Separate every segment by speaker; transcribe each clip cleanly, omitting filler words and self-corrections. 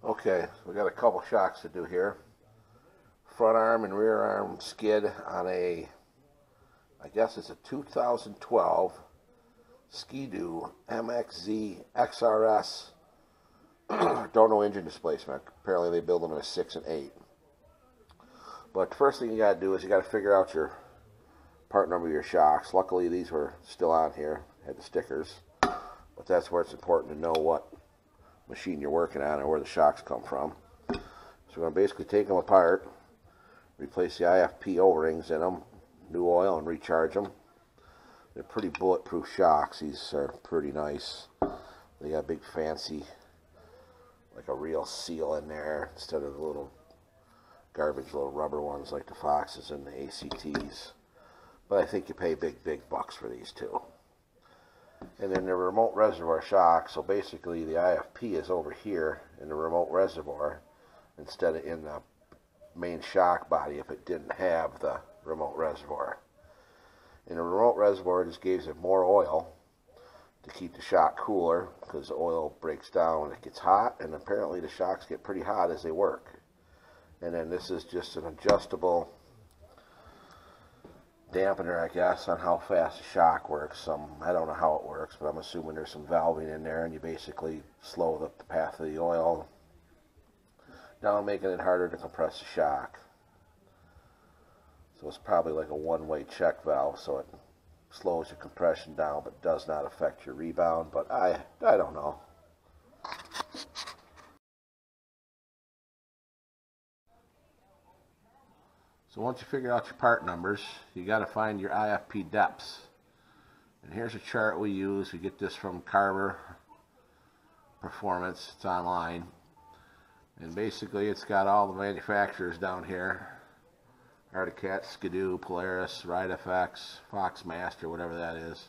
Speaker 1: Okay, so we got a couple shocks to do here. Front arm and rear arm skid on a, I guess it's a 2012 Ski-Doo MXZ XRS. Don't know engine displacement. Apparently they build them in a 6 and 8. But the first thing you got to do is you got to figure out your part number of your shocks. Luckily these were still on here, had the stickers. But that's where it's important to know what machine you're working on and where the shocks come from. So we're going to basically take them apart, replace the IFP O-rings in them, new oil, and recharge them. They're pretty bulletproof shocks. These are pretty nice. They got big fancy, like a real seal in there instead of the little garbage little rubber ones like the Foxes and the ACTs. But I think you pay big bucks for these too. And then the remote reservoir shock, so basically the IFP is over here in the remote reservoir instead of in the main shock body if it didn't have the remote reservoir. In the remote reservoir, it just gives it more oil to keep the shock cooler because the oil breaks down when it gets hot, and apparently the shocks get pretty hot as they work. And then this is just an adjustable dampener, I guess, on how fast the shock works. I don't know how it works, but I'm assuming there's some valving in there, and you basically slow the path of the oil down, making it harder to compress the shock. So it's probably like a one-way check valve, so it slows your compression down but does not affect your rebound, but I don't know. So once you figure out your part numbers, you got to find your IFP depths. And here's a chart we use. We get this from Carver Performance. It's online. And basically it's got all the manufacturers down here. Arctic Cat, Ski-Doo, Polaris, Ride FX, Fox Master, whatever that is.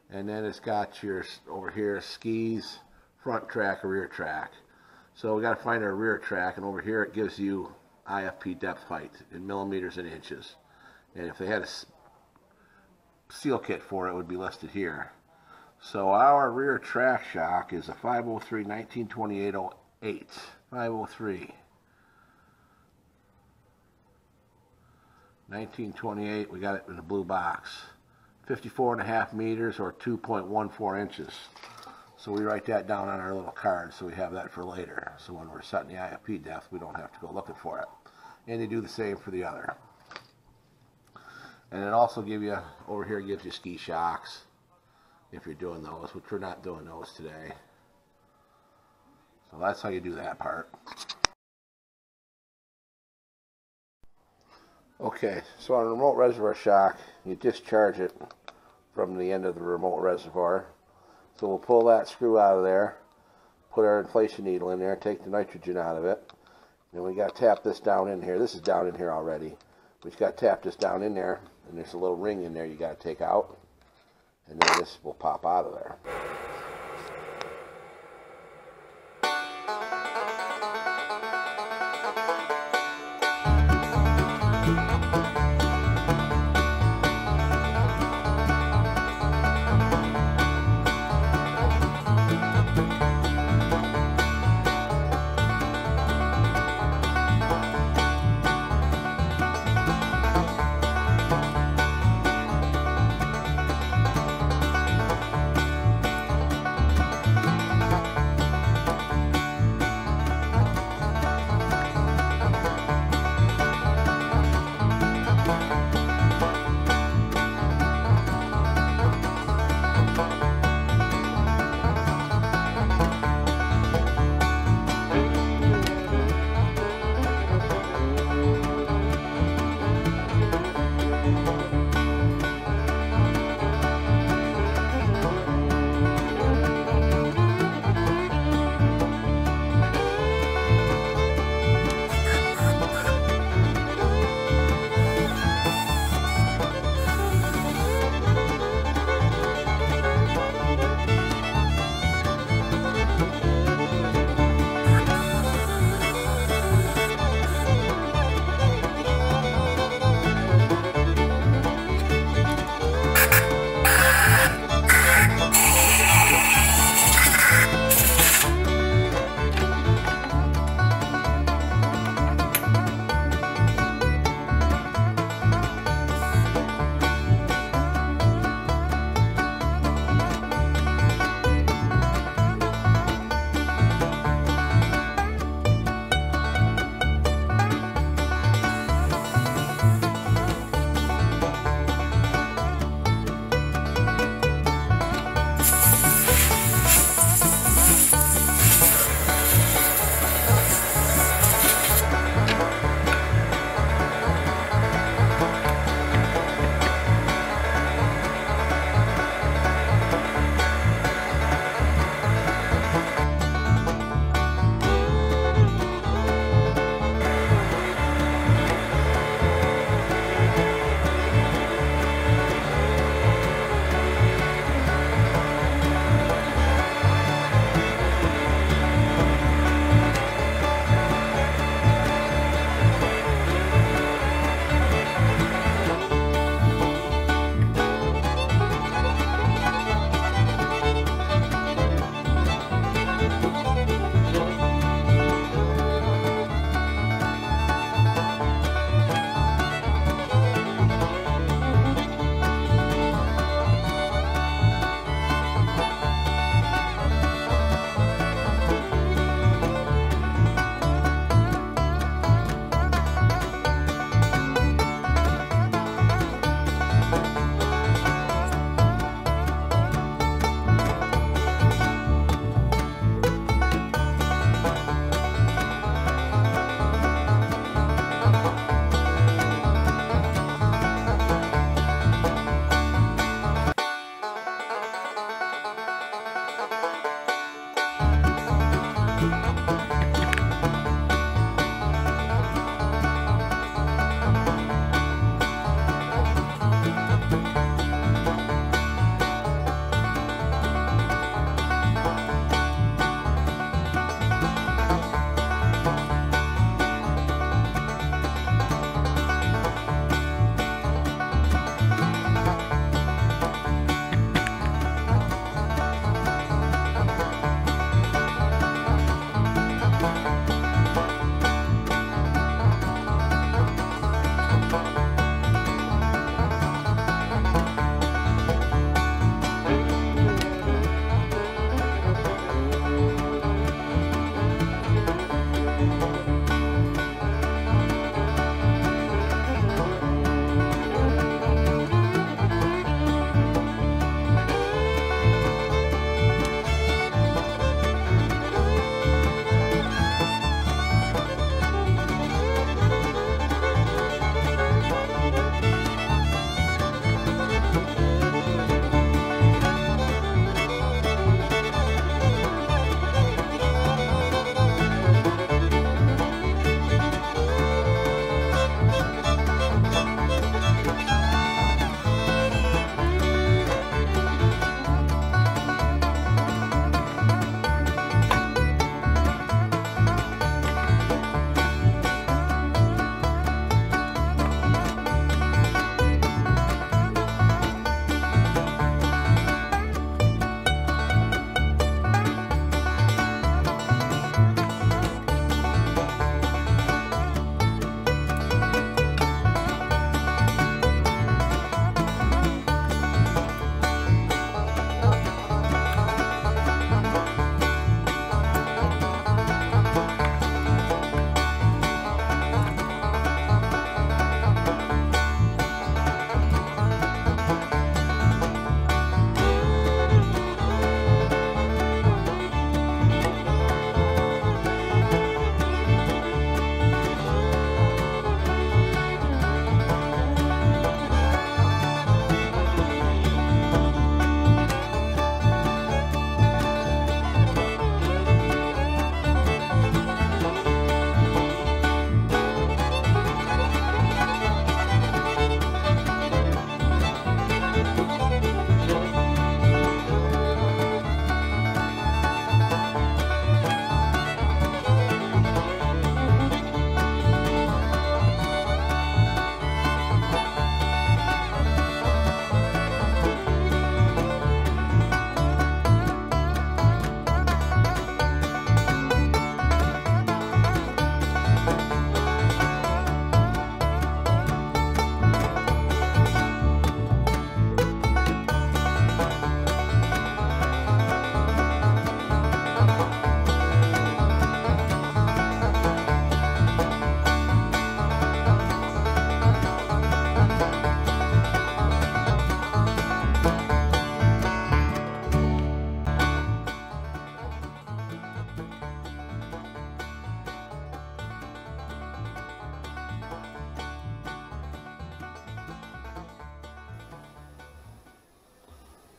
Speaker 1: And then it's got your, over here, skis, front track, or rear track. So we got to find our rear track, and over here it gives you IFP depth height in millimeters and inches. And if they had a seal kit for it, it would be listed here. So our rear track shock is a 503 1928-08. 503 1928, we got it in the blue box. 54.5 meters or 2.14 inches. So we write that down on our little card so we have that for later. So when we're setting the IFP depth, we don't have to go looking for it. And they do the same for the other. And it also gives you, over here gives you ski shocks if you're doing those, which we're not doing those today. So that's how you do that part. Okay, so on a remote reservoir shock, you discharge it from the end of the remote reservoir. So we'll pull that screw out of there, put our inflation needle in there, take the nitrogen out of it. And we got to tap this down in here. This is down in here already. We just got to tap this down in there, and there's a little ring in there you got to take out. And then this will pop out of there.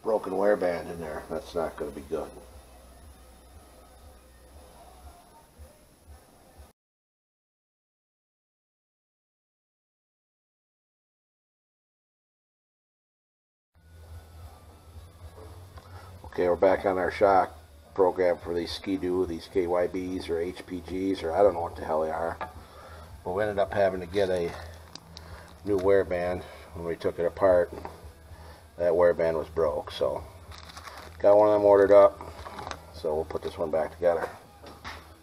Speaker 1: Broken wear band in there. That's not going to be good. Okay, we're back on our shock program for these Ski-Doo, these KYBs or HPGs, or I don't know what the hell they are. But we ended up having to get a new wear band when we took it apart. That wear band was broke, so got one of them ordered up. So we'll put this one back together,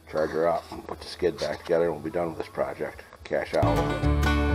Speaker 1: charge her up, and put the skid back together, and we'll be done with this project. Cash out.